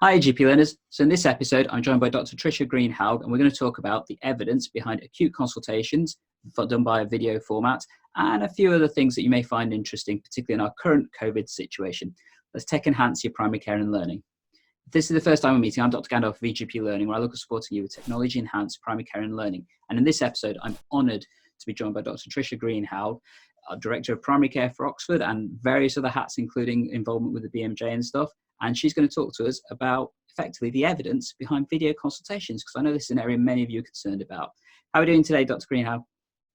Hi GP learners. So in this episode, I'm joined by Dr Trisha Greenhalgh, and we're going to talk about the evidence behind acute consultations done by a video format and a few other things that you may find interesting, particularly in our current COVID situation. Let's tech enhance your primary care and learning. If this is the first time we're meeting, I'm Dr Gandalf of GP Learning, where I look at supporting you with technology enhanced primary care and learning. And in this episode, I'm honoured to be joined by Dr Trisha Greenhalgh, Director of Primary Care for Oxford, and various other hats, including involvement with the BMJ and stuff. And she's going to talk to us about effectively the evidence behind video consultations, because I know this is an area many of you are concerned about. How are we doing today, Dr. Greenhalgh?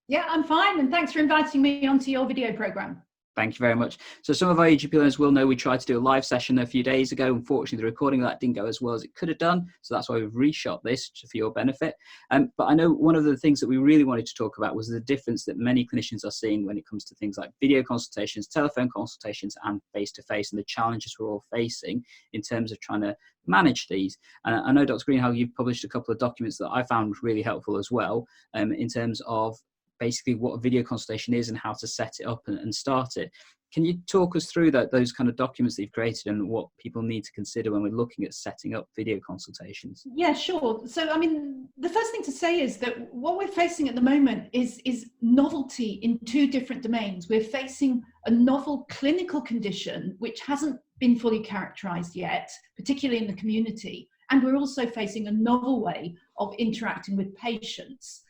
Yeah, I'm fine. And thanks for inviting me onto your video program. Thank you very much. So some of our GP learners will know we tried to do a live session a few days ago. Unfortunately, the recording of that didn't go as well as it could have done. So that's why we've reshot this for your benefit. But I know one of the things that we really wanted to talk about was the difference that many clinicians are seeing when it comes to things like video consultations, telephone consultations, and face-to-face, and the challenges we're all facing in terms of trying to manage these. And I know, Dr. Greenhalgh, you've published a couple of documents that I found really helpful as well, in terms of basically what a video consultation is and how to set it up and start it. Can you talk us through those kind of documents that you've created and what people need to consider when we're looking at setting up video consultations? Yeah, sure. So, I mean, the first thing to say is that what we're facing at the moment is novelty in two different domains. We're facing a novel clinical condition which hasn't been fully characterized yet, particularly in the community. And we're also facing a novel way of interacting with patients.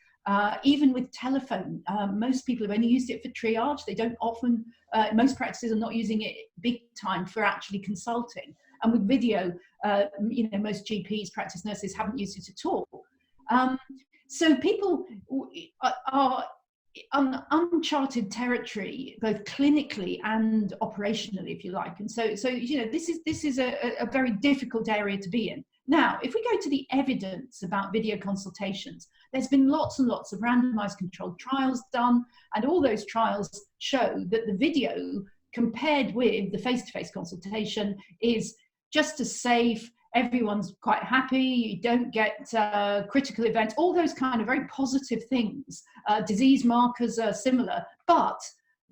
Even with telephone, most people have only used it for triage. They don't often, most practices are not using it big time for actually consulting. And with video, most GPs, practice nurses haven't used it at all. So people are on uncharted territory, both clinically and operationally, if you like. And so this is a very difficult area to be in. Now, if we go to the evidence about video consultations, there's been lots and lots of randomized controlled trials done, and all those trials show that the video compared with the face-to-face consultation is just as safe. Everyone's quite happy. You don't get critical events, all those kind of very positive things. Disease markers are similar, but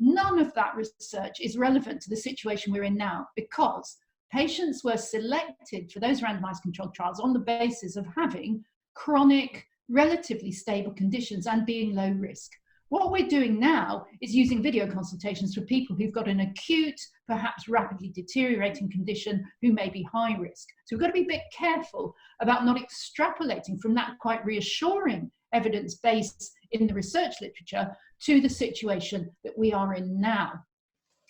none of that research is relevant to the situation we're in now, because patients were selected for those randomized controlled trials on the basis of having chronic, relatively stable conditions and being low risk. What we're doing now is using video consultations for people who've got an acute, perhaps rapidly deteriorating condition who may be high risk. So we've got to be a bit careful about not extrapolating from that quite reassuring evidence base in the research literature to the situation that we are in now.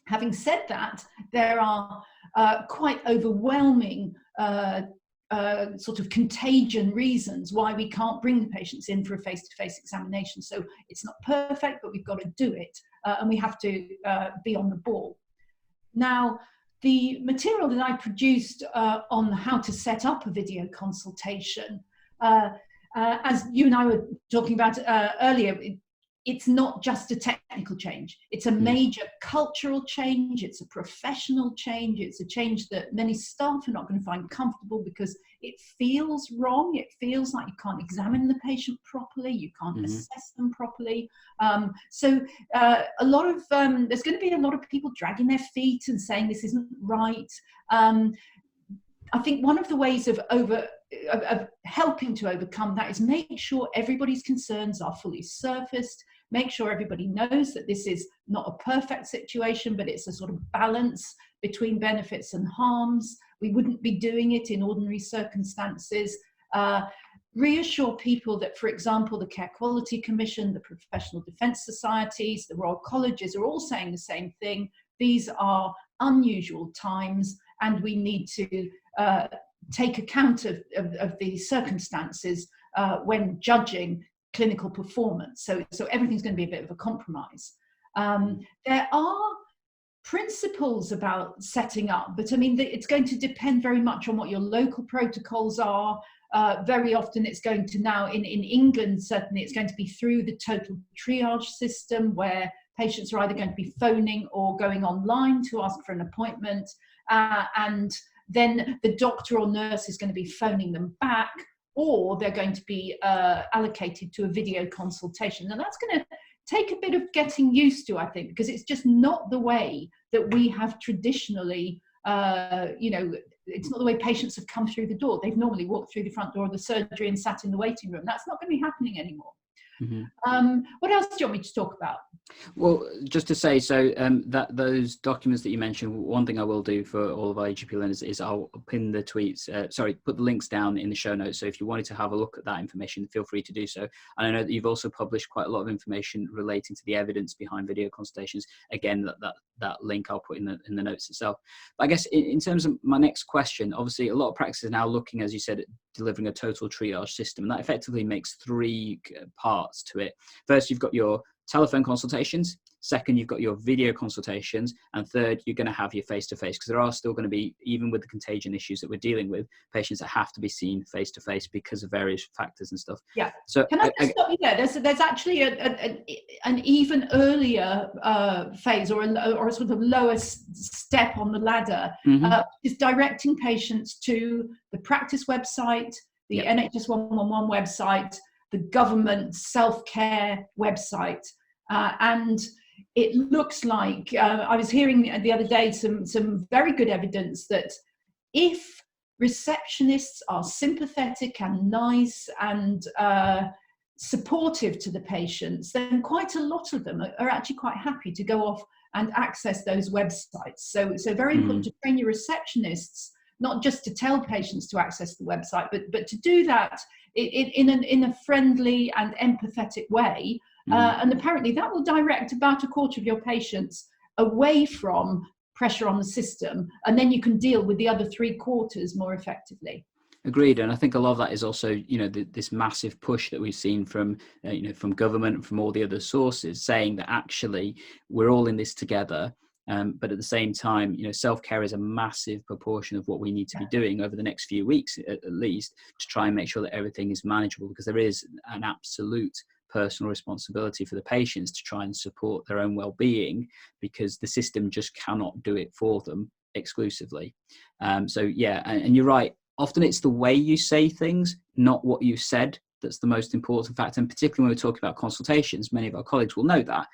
Having said that, there are quite overwhelming sort of contagion reasons why we can't bring the patients in for a face-to-face examination. So it's not perfect, but we've got to do it, and we have to be on the ball. Now, the material that I produced on how to set up a video consultation, as you and I were talking about earlier, it's not just a technical change. It's a major cultural change. It's a professional change. It's a change that many staff are not going to find comfortable because it feels wrong. It feels like you can't examine the patient properly. You can't assess them properly. So a lot of there's going to be a lot of people dragging their feet and saying this isn't right. I think one of the ways of helping to overcome that is make sure everybody's concerns are fully surfaced, make sure everybody knows that this is not a perfect situation, but it's a sort of balance between benefits and harms. We wouldn't be doing it in ordinary circumstances. Reassure people that, for example, the Care Quality Commission, the Professional Defence Societies, the Royal Colleges are all saying the same thing. These are unusual times, and we need to take account of the circumstances when judging clinical performance. So everything's going to be a bit of a compromise. There are principles about setting up, but I mean, it's going to depend very much on what your local protocols are. Very often it's going to now, in England, certainly it's going to be through the total triage system, where patients are either going to be phoning or going online to ask for an appointment. And then the doctor or nurse is going to be phoning them back, or they're going to be allocated to a video consultation. And that's going to take a bit of getting used to, I think, because it's just not the way that we have traditionally it's not the way patients have come through the door. They've normally walked through the front door of the surgery and sat in the waiting room. That's not going to be happening anymore. What else do you want me to talk about? Well, just to say, so that those documents that you mentioned, one thing I will do for all of our AGP learners is I'll pin the tweets, put the links down in the show notes. So if you wanted to have a look at that information, feel free to do so. And I know that you've also published quite a lot of information relating to the evidence behind video consultations. Again, that link I'll put in the notes itself. But I guess in terms of my next question, obviously a lot of practices are now looking, as you said, at delivering a total triage system. And that effectively makes three parts to it. First, you've got your telephone consultations. Second, you've got your video consultations. And third, you're going to have your face-to-face, because there are still going to be, even with the contagion issues that we're dealing with, patients that have to be seen face-to-face because of various factors and stuff. Yeah. So can I just stop you there? There's actually an even earlier phase or a sort of lower step on the ladder, is directing patients to the practice website, the NHS 111 website, the government self-care website. And it looks like, I was hearing the other day some very good evidence that if receptionists are sympathetic and nice and supportive to the patients, then quite a lot of them are actually quite happy to go off and access those websites. So very important to train your receptionists, not just to tell patients to access the website, but to do that in a friendly and empathetic way. And apparently that will direct about a quarter of your patients away from pressure on the system, and then you can deal with the other 3/4 more effectively. Agreed. And I think a lot of that is also, this massive push that we've seen from, from government and from all the other sources, saying that actually we're all in this together. But at the same time, self-care is a massive proportion of what we need to be doing over the next few weeks, at least, to try and make sure that everything is manageable, because there is an absolute personal responsibility for the patients to try and support their own well-being, because the system just cannot do it for them exclusively. And you're right. Often it's the way you say things, not what you said, that's the most important factor. And particularly when we're talking about consultations, many of our colleagues will know that,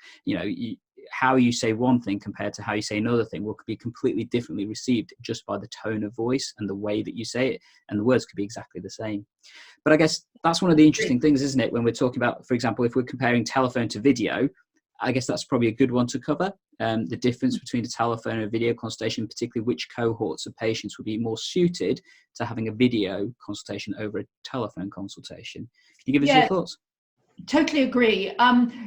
how you say one thing compared to how you say another thing will be completely differently received just by the tone of voice and the way that you say it, and the words could be exactly the same. But I guess that's one of the interesting things, isn't it, when we're talking about, for example, if we're comparing telephone to video, I guess that's probably a good one to cover, the difference between a telephone and a video consultation, particularly which cohorts of patients would be more suited to having a video consultation over a telephone consultation. Can you give us your thoughts? Totally agree.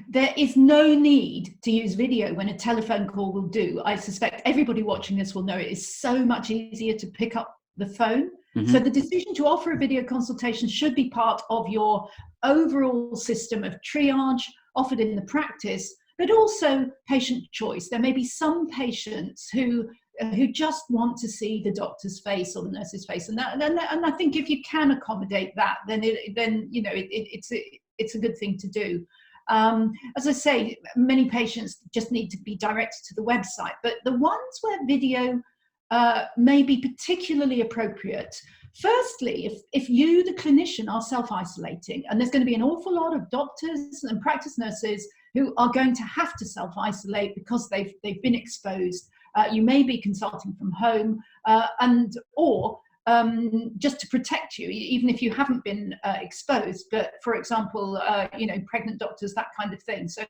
There is no need to use video when a telephone call will do. I suspect everybody watching this will know it is so much easier to pick up the phone. So the decision to offer a video consultation should be part of your overall system of triage offered in the practice, but also patient choice. There may be some patients who just want to see the doctor's face or the nurse's face, and I think if you can accommodate that, then it's a good thing to do. As I say, many patients just need to be directed to the website, but the ones where video may be particularly appropriate. Firstly, if you, the clinician, are self-isolating, and there's going to be an awful lot of doctors and practice nurses who are going to have to self-isolate because they've been exposed. You may be consulting from home, or just to protect you, even if you haven't been exposed. But for example, pregnant doctors, that kind of thing. So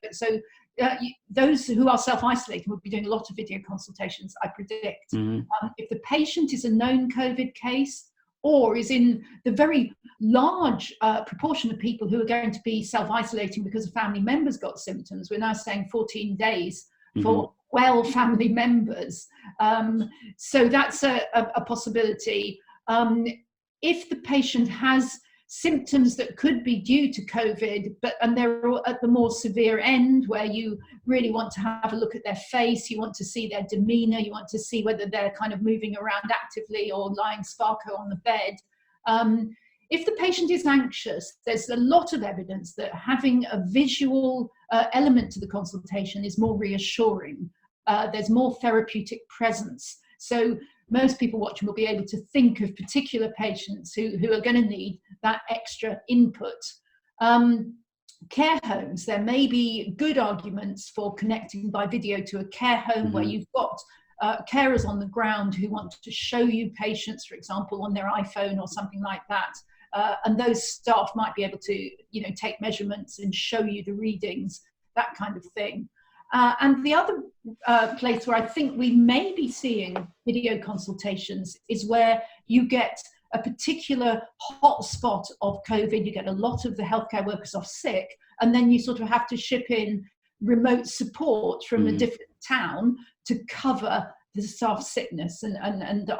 those who are self-isolating will be doing a lot of video consultations, I predict. If the patient is a known COVID case, or is in the very large proportion of people who are going to be self-isolating because a family member's got symptoms, we're now saying 14 days for well family members. So that's a possibility. If the patient has symptoms that could be due to COVID, and they're at the more severe end, where you really want to have a look at their face, you want to see their demeanor, you want to see whether they're kind of moving around actively or lying sparco on the bed. If the patient is anxious, there's a lot of evidence that having a visual element to the consultation is more reassuring. There's more therapeutic presence. So most people watching will be able to think of particular patients who are going to need that extra input. Care homes, there may be good arguments for connecting by video to a care home where you've got carers on the ground who want to show you patients, for example, on their iPhone or something like that. And those staff might be able to, take measurements and show you the readings, that kind of thing. And the other place where I think we may be seeing video consultations is where you get a particular hotspot of COVID, you get a lot of the healthcare workers off sick, and then you sort of have to ship in remote support from a different town to cover the staff sickness. And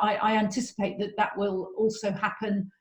I anticipate that will also happen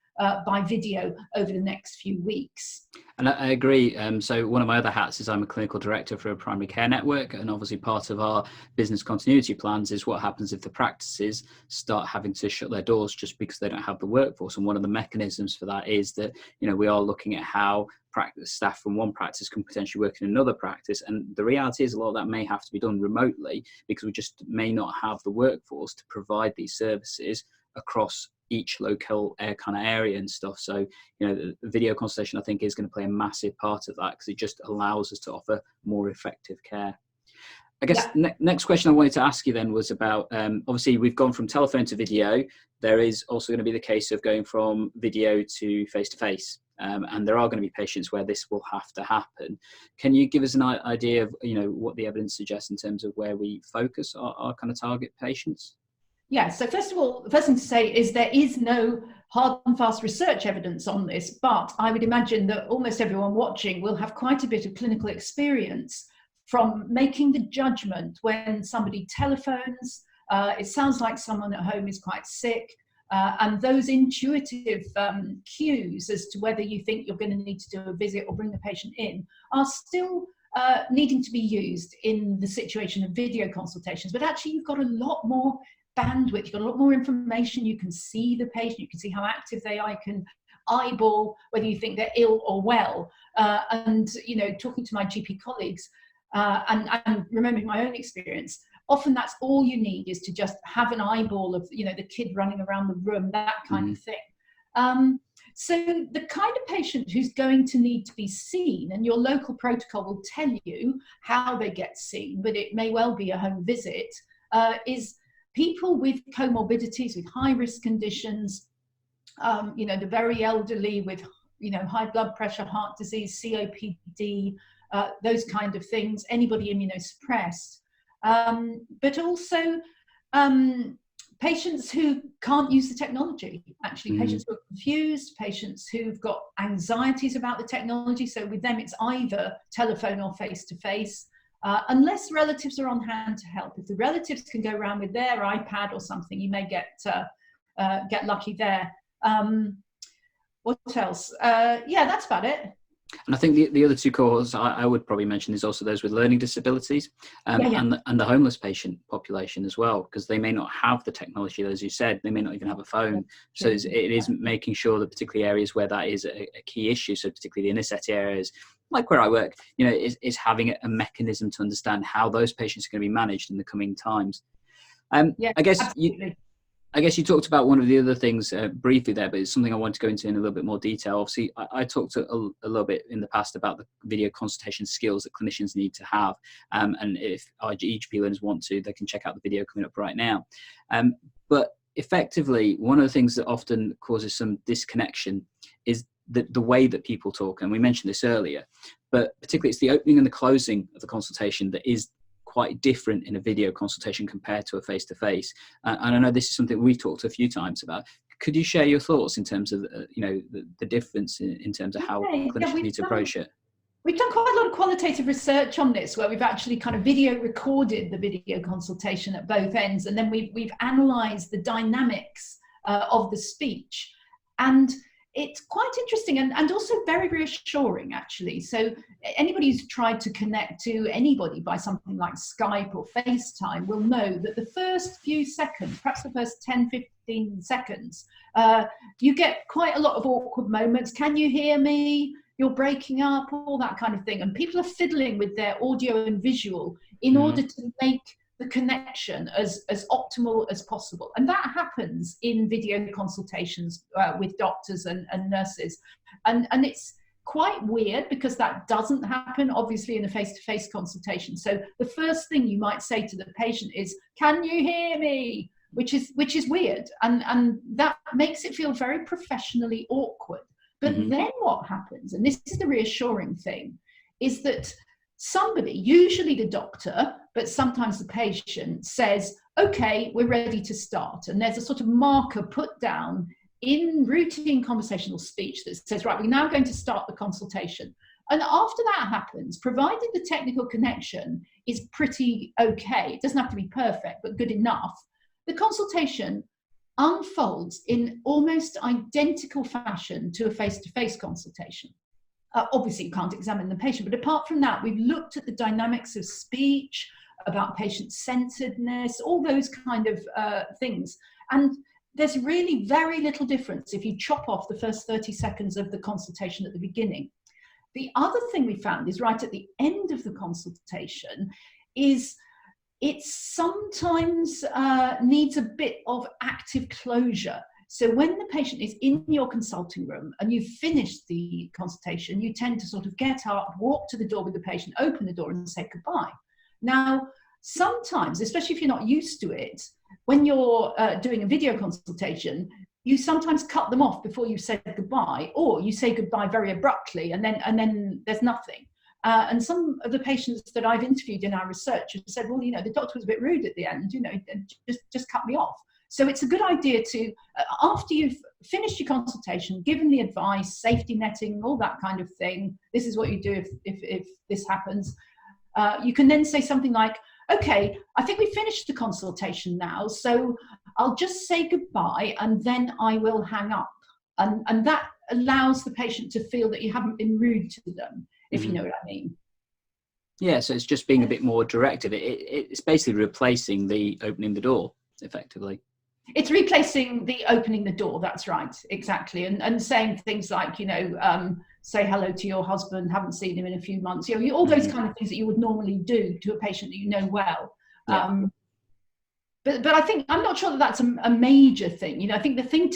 by video over the next few weeks. And I agree. So one of my other hats is I'm a clinical director for a primary care network, and obviously part of our business continuity plans is what happens if the practices start having to shut their doors just because they don't have the workforce. And one of the mechanisms for that is that, we are looking at how practice staff from one practice can potentially work in another practice. And the reality is a lot of that may have to be done remotely because we just may not have the workforce to provide these services across each local kind of area and stuff. So, the video consultation, I think, is going to play a massive part of that because it just allows us to offer more effective care. I guess next question I wanted to ask you then was about, obviously we've gone from telephone to video. There is also going to be the case of going from video to face-to-face. And there are going to be patients where this will have to happen. Can you give us an idea of, what the evidence suggests in terms of where we focus our kind of target patients? Yeah, so first of all, the first thing to say is there is no hard and fast research evidence on this, but I would imagine that almost everyone watching will have quite a bit of clinical experience from making the judgment when somebody telephones. It sounds like someone at home is quite sick, and those intuitive cues as to whether you think you're going to need to do a visit or bring the patient in are still needing to be used in the situation of video consultations. But actually, you've got a lot more bandwidth, you've got a lot more information. You can see the patient, you can see how active they are, you can eyeball whether you think they're ill or well. And talking to my GP colleagues and remembering my own experience, often that's all you need is to just have an eyeball of the kid running around the room, that kind of thing. So the kind of patient who's going to need to be seen, and your local protocol will tell you how they get seen, but it may well be a home visit, is people with comorbidities, with high-risk conditions, the very elderly with, high blood pressure, heart disease, COPD, those kind of things, anybody immunosuppressed, but also patients who can't use the technology, actually, patients who are confused, patients who've got anxieties about the technology. So with them, it's either telephone or face-to-face. Unless relatives are on hand to help. If the relatives can go around with their iPad or something, you may get lucky there. What else? That's about it. And I think the other two cohorts I would probably mention is also those with learning disabilities and the homeless patient population as well, because they may not have the technology, as you said, they may not even have a phone. So it is making sure that particularly areas where that is a key issue, so particularly the inner city areas, like where I work, is having a mechanism to understand how those patients are going to be managed in the coming times. I guess absolutely. I guess you talked about one of the other things briefly there, but it's something I want to go into in a little bit more detail. Obviously, I talked a little bit in the past about the video consultation skills that clinicians need to have. And if our GP learners want to, they can check out the video coming up right now. But effectively, one of the things that often causes some disconnection is the way that people talk. And we mentioned this earlier, but particularly it's the opening and the closing of the consultation that is quite different in a video consultation compared to a face-to-face. And I know this is something we've talked a few times about. Could you share your thoughts in terms of the difference in terms of how clinicians need to approach it? We've done quite a lot of qualitative research on this, where we've actually kind of video recorded the video consultation at both ends, and then we've analysed the dynamics of the speech. And it's quite interesting and also very reassuring, actually. So anybody who's tried to connect to anybody by something like Skype or FaceTime will know that the first few seconds, perhaps the first 10, 15 seconds, you get quite a lot of awkward moments. Can you hear me? You're breaking up, all that kind of thing. And people are fiddling with their audio and visual in order to make the connection as optimal as possible. And that happens in video consultations with doctors and nurses. And it's quite weird because that doesn't happen, obviously, in a face-to-face consultation. So the first thing you might say to the patient is, "Can you hear me?" Which is weird. And that makes it feel very professionally awkward. But then what happens, and this is the reassuring thing, is that somebody, usually the doctor, but sometimes the patient, says, "Okay, we're ready to start." And there's a sort of marker put down in routine conversational speech that says, "Right, we're now going to start the consultation." And after that happens, provided the technical connection is pretty okay, it doesn't have to be perfect, but good enough, the consultation unfolds in almost identical fashion to a face-to-face consultation. Obviously, you can't examine the patient, but apart from that, we've looked at the dynamics of speech, about patient-centeredness, all those kind of things. And there's really very little difference if you chop off the first 30 seconds of the consultation at the beginning. The other thing we found is right at the end of the consultation is it sometimes needs a bit of active closure. So when the patient is in your consulting room and you've finished the consultation, you tend to sort of get up, walk to the door with the patient, open the door and say goodbye. Now, sometimes, especially if you're not used to it, when you're doing a video consultation, you sometimes cut them off before you say goodbye, or you say goodbye very abruptly and then there's nothing. And some of the patients that I've interviewed in our research have said, "Well, the doctor was a bit rude at the end, just cut me off." So it's a good idea to, after you've finished your consultation, given the advice, safety netting, all that kind of thing, this is what you do if this happens, you can then say something like, "Okay, I think we finished the consultation now, so I'll just say goodbye and then I will hang up." And that allows the patient to feel that you haven't been rude to them, if you know what I mean. Yeah, so it's just being a bit more directive. It's basically replacing the opening the door, effectively. It's replacing the opening the door, that's right, exactly. And saying things like, say hello to your husband, haven't seen him in a few months, all those kind of things that you would normally do to a patient that you know well. Yeah. But I think, I'm not sure that that's a major thing. I think the thing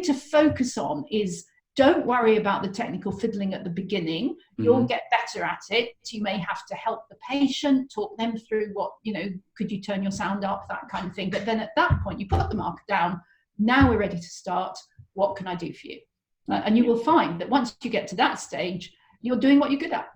to focus on is, don't worry about the technical fiddling at the beginning. You'll get better at it. You may have to help the patient, talk them through what, could you turn your sound up, that kind of thing. But then at that point, you put the marker down. Now we're ready to start. What can I do for you? And you will find that once you get to that stage, you're doing what you're good at.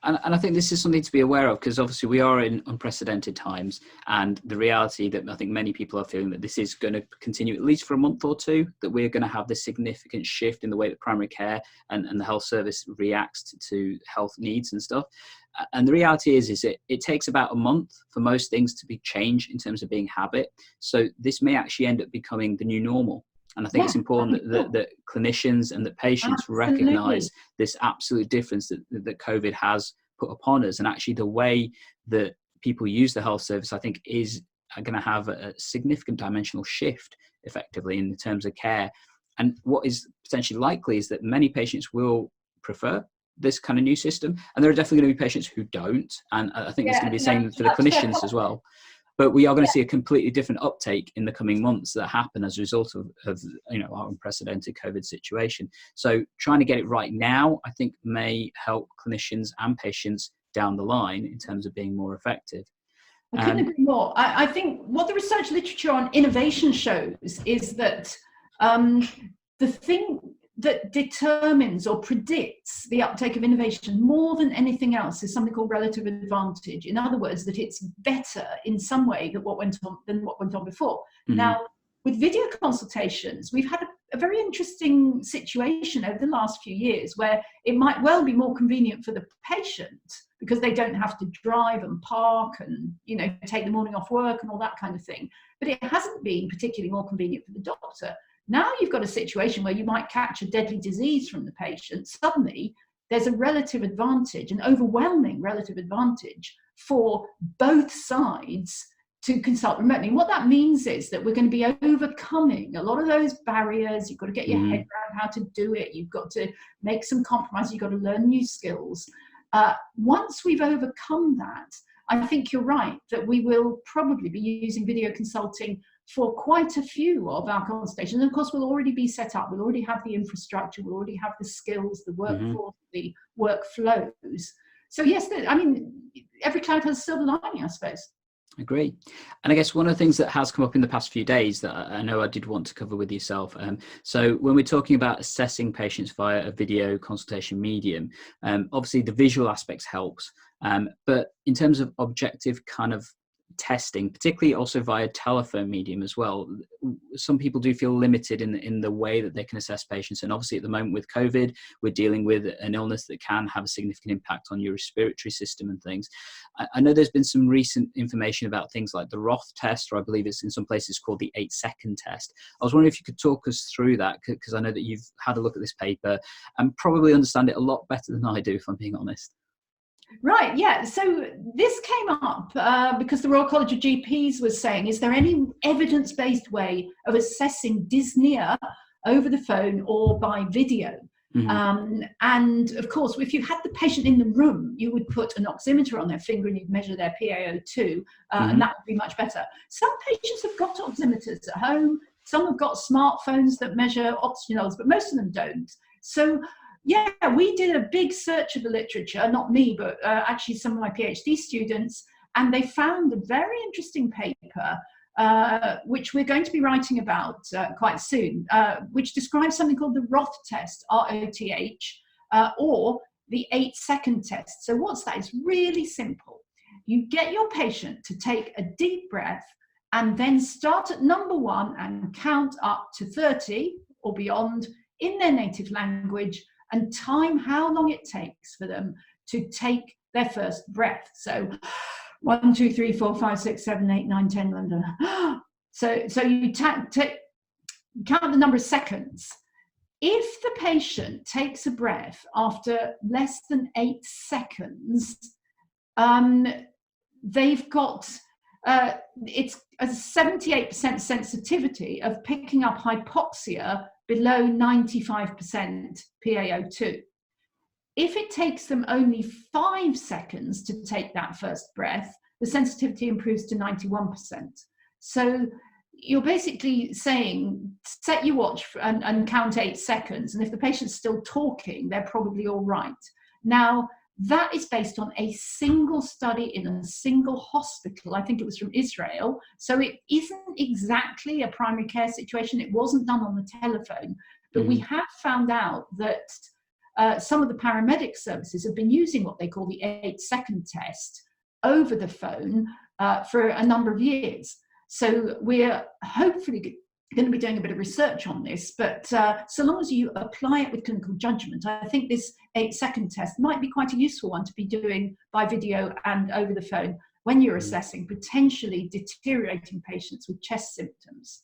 And I think this is something to be aware of, because obviously we are in unprecedented times, and the reality that I think many people are feeling that this is going to continue at least for a month or two, that we're going to have this significant shift in the way that primary care and the health service reacts to health needs and stuff. And the reality is it takes about a month for most things to be changed in terms of being habit. So this may actually end up becoming the new normal. And I think it's important that clinicians and that patients recognise this absolute difference that COVID has put upon us. And actually the way that people use the health service, I think, is going to have a significant dimensional shift effectively in terms of care. And what is potentially likely is that many patients will prefer this kind of new system. And there are definitely going to be patients who don't. And I think it's going to be the same for the clinicians as well. But we are going to see a completely different uptake in the coming months that happen as a result of our unprecedented COVID situation. So trying to get it right now, I think, may help clinicians and patients down the line in terms of being more effective. I couldn't agree more. I think what the research literature on innovation shows is that the thing that determines or predicts the uptake of innovation more than anything else is something called relative advantage. In other words, that it's better in some way than what went on before. Now, with video consultations, we've had a very interesting situation over the last few years where it might well be more convenient for the patient because they don't have to drive and park and take the morning off work and all that kind of thing. But it hasn't been particularly more convenient for the doctor. Now you've got a situation where you might catch a deadly disease from the patient. Suddenly, there's a relative advantage, an overwhelming relative advantage for both sides to consult remotely. And what that means is that we're going to be overcoming a lot of those barriers. You've got to get your head around how to do it. You've got to make some compromises. You've got to learn new skills. Once we've overcome that, I think you're right that we will probably be using video consulting for quite a few of our consultations. And of course, we'll already be set up. We'll already have the infrastructure. We'll already have the skills, the workforce, the workflows. So yes, I mean, every cloud has a silver lining, I suppose. Agree. And I guess one of the things that has come up in the past few days that I know I did want to cover with yourself. So when we're talking about assessing patients via a video consultation medium, obviously the visual aspects helps. But in terms of objective kind of testing, particularly also via telephone medium as well, some people do feel limited in the way that they can assess patients. And obviously at the moment with COVID, we're dealing with an illness that can have a significant impact on your respiratory system and things. I know there's been some recent information about things like the Roth test, or I believe it's in some places called the 8-second test. I was wondering if you could talk us through that, because I know that you've had a look at this paper and probably understand it a lot better than I do, if I'm being honest. Right, yeah. So this came up because the Royal College of GPs was saying, is there any evidence-based way of assessing dyspnea over the phone or by video? And of course, if you had the patient in the room, you would put an oximeter on their finger and you'd measure their PaO2, and that would be much better. Some patients have got oximeters at home. Some have got smartphones that measure oxygen levels, but most of them don't. So yeah, we did a big search of the literature, not me, but actually some of my PhD students, and they found a very interesting paper, which we're going to be writing about quite soon, which describes something called the Roth test, ROTH, or the 8-second test. So what's that? It's really simple. You get your patient to take a deep breath and then start at number 1 and count up to 30 or beyond in their native language, and time how long it takes for them to take their first breath. So 1, 2, 3, 4, 5, 6, 7, 8, 9, 10, 11. So you count the number of seconds. If the patient takes a breath after less than 8 seconds, they've got it's a 78% sensitivity of picking up hypoxia below 95% PaO2. If it takes them only 5 seconds to take that first breath, the sensitivity improves to 91%. So you're basically saying, set your watch and count 8 seconds. And if the patient's still talking, they're probably all right. Now, that is based on a single study in a single hospital. I think it was from Israel. So it isn't exactly a primary care situation. It wasn't done on the telephone. But we have found out that some of the paramedic services have been using what they call the 8-second test over the phone for a number of years. So we're hopefully going to be doing a bit of research on this, but so long as you apply it with clinical judgment, I think this 8-second test might be quite a useful one to be doing by video and over the phone when you're assessing potentially deteriorating patients with chest symptoms.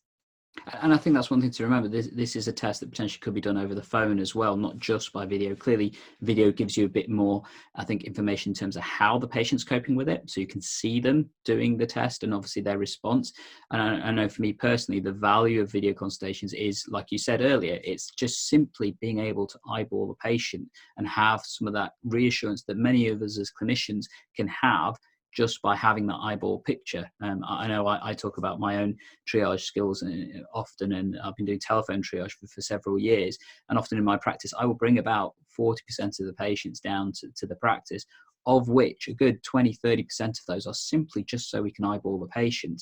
And I think that's one thing to remember. This is a test that potentially could be done over the phone as well, not just by video. Clearly, video gives you a bit more, I think, information in terms of how the patient's coping with it. So you can see them doing the test and obviously their response. And I know for me personally, the value of video consultations is, like you said earlier, it's just simply being able to eyeball the patient and have some of that reassurance that many of us as clinicians can have just by having that eyeball picture. I know I talk about my own triage skills often, and I've been doing telephone triage for several years. And often in my practice, I will bring about 40% of the patients down to the practice, of which a good 20-30% of those are simply just so we can eyeball the patient,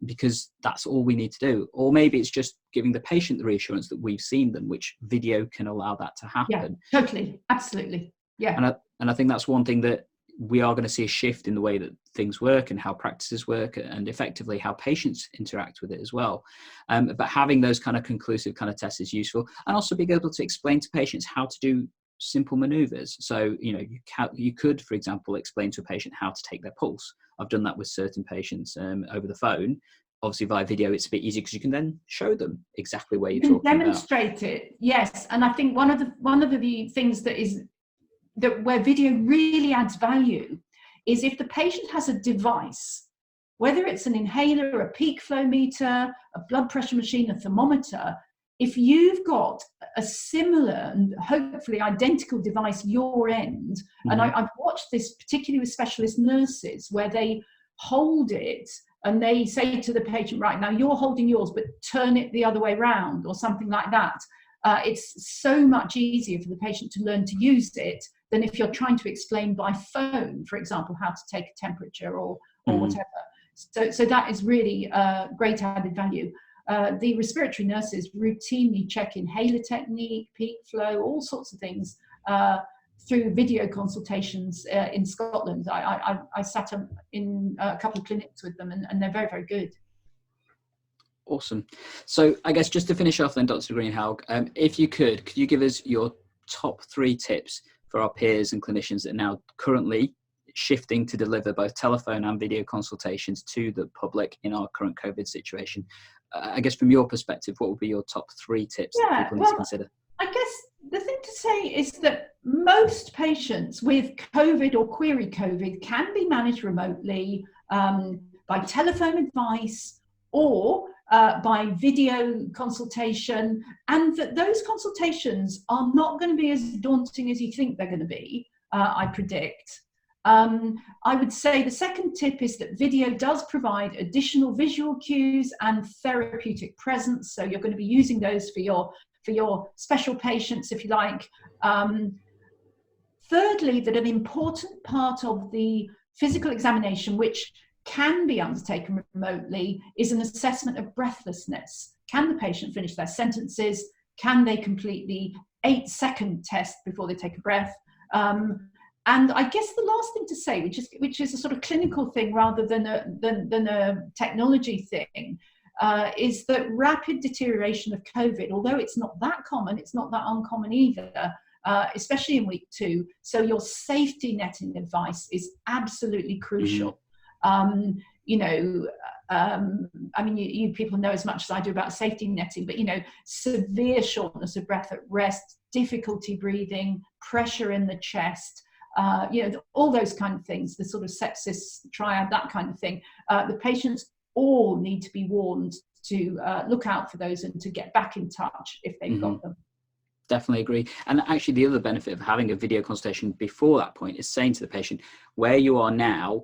because that's all we need to do. Or maybe it's just giving the patient the reassurance that we've seen them, which video can allow that to happen. Yeah, totally. Absolutely. Yeah. And I think that's one thing that we are going to see a shift in the way that things work and how practices work, and effectively how patients interact with it as well. But having those kind of conclusive kind of tests is useful, and also being able to explain to patients how to do simple maneuvers. So, you could, for example, explain to a patient how to take their pulse. I've done that with certain patients over the phone. Obviously via video, it's a bit easier because you can then show them exactly where you're talking about. Demonstrate it, yes. And I think one of the things that where video really adds value is if the patient has a device, whether it's an inhaler, a peak flow meter, a blood pressure machine, a thermometer. If you've got a similar and hopefully identical device your end, and I've watched this particularly with specialist nurses where they hold it and they say to the patient, right, now you're holding yours, but turn it the other way round, or something like that. It's so much easier for the patient to learn to use it than if you're trying to explain by phone, for example, how to take a temperature or whatever. So that is really great added value. The respiratory nurses routinely check inhaler technique, peak flow, all sorts of things through video consultations in Scotland. I sat in a couple of clinics with them, and they're very, very good. Awesome. So I guess just to finish off then, Dr. Greenhalgh, if you could you give us your top 3 tips for our peers and clinicians that are now currently shifting to deliver both telephone and video consultations to the public in our current COVID situation? I guess from your perspective, what would be your top 3 tips that people need to consider? I guess the thing to say is that most patients with COVID or query COVID can be managed remotely by telephone advice or by video consultation, and that those consultations are not going to be as daunting as you think they're going to be, I predict. I would say the second tip is that video does provide additional visual cues and therapeutic presence, so you're going to be using those for your special patients, if you like. Thirdly, that an important part of the physical examination, which can be undertaken remotely, is an assessment of breathlessness. Can the patient finish their sentences? Can they complete the 8-second test before they take a breath? And I guess the last thing to say, which is a sort of clinical thing rather than a technology thing, is that rapid deterioration of COVID, although it's not that common, it's not that uncommon either, especially in week 2. So your safety netting advice is absolutely crucial. You people know as much as I do about safety netting, but severe shortness of breath at rest, difficulty breathing, pressure in the chest, all those kind of things, the sort of sepsis triad, that kind of thing. The patients all need to be warned to look out for those and to get back in touch if they've got them. Definitely agree. And actually the other benefit of having a video consultation before that point is saying to the patient, where you are now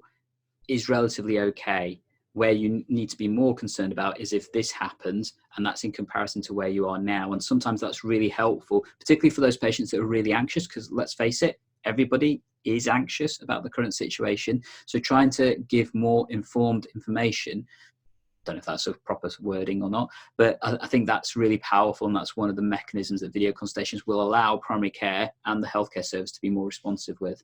is relatively okay. Where you need to be more concerned about is if this happens, and that's in comparison to where you are now. And sometimes that's really helpful, particularly for those patients that are really anxious, because let's face it, everybody is anxious about the current situation. So trying to give more informed information, don't know if that's a proper wording or not, but I think that's really powerful, and that's one of the mechanisms that video consultations will allow primary care and the healthcare service to be more responsive with.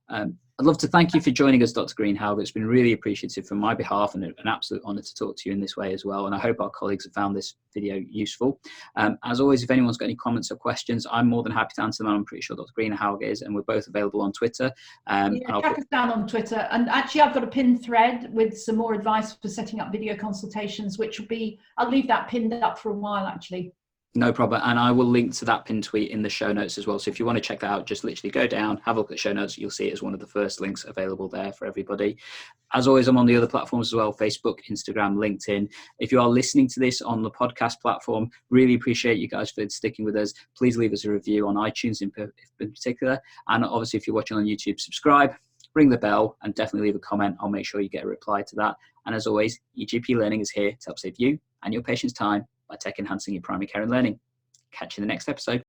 I'd love to thank you for joining us, Dr. Greenhalgh. It's been really appreciative from my behalf, and an absolute honour to talk to you in this way as well. And I hope our colleagues have found this video useful. As always, if anyone's got any comments or questions, I'm more than happy to answer them. I'm pretty sure Dr. Greenhalgh is, and we're both available on Twitter. Track us down on Twitter. And actually, I've got a pinned thread with some more advice for setting up video consultations, which will be, I'll leave that pinned up for a while, actually. No problem. And I will link to that pinned tweet in the show notes as well. So if you want to check that out, just literally go down, have a look at the show notes. You'll see it as one of the first links available there for everybody. As always, I'm on the other platforms as well, Facebook, Instagram, LinkedIn. If you are listening to this on the podcast platform, really appreciate you guys for sticking with us. Please leave us a review on iTunes in particular. And obviously, if you're watching on YouTube, subscribe, ring the bell, and definitely leave a comment. I'll make sure you get a reply to that. And as always, eGP Learning is here to help save you and your patients time by tech enhancing your primary care and learning. Catch you in the next episode.